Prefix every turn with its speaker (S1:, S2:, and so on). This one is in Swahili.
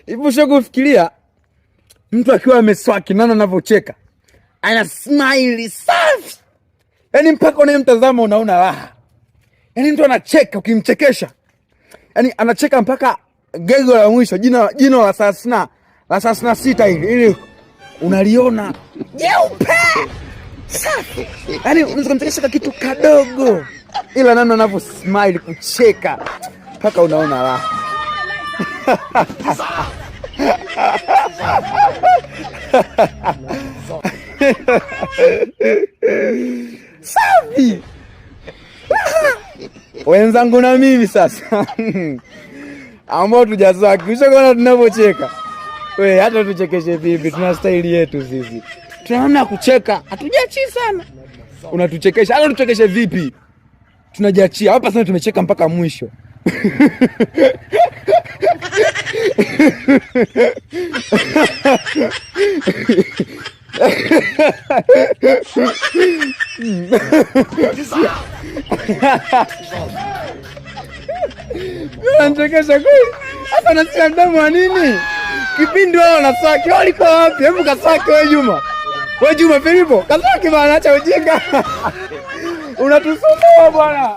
S1: Hivyo sio kufikiria mtu akiwa ameswaki nana anavyocheka. Ana smile safi. Yaani mpaka unayemtazama unaona raha. Yaani mtu anacheka ukimchekesha. Yaani anacheka mpaka gego la mwisho, jino la 36 hivi ili unaliona jeupe. Safi. Yaani unaweza kumchekesha kitu kadogo. Ila nani anavyo smile kucheka mpaka unaona raha. Safi. Wenzangu na mimi sasa ambao tujazaki ushaona tunavyocheka. Wewe hata tuchekeshe vipi, tuna style yetu sisi. Tuna namna ya kucheka, hatujachi sana. Unatuchekesha, hata tuchekeshe vipi? Tunajiachia. Hapa sasa tumecheka mpaka mwisho. Anachekesha kweli. Hapa nasikia mdomo wa nini? Kipindi wao wanasaki, walikuwa wapi? Hebu kasaki wewe Juma. Wewe Juma Filipo, kasaki bana, acha ujinga. Unatusumbua bwana.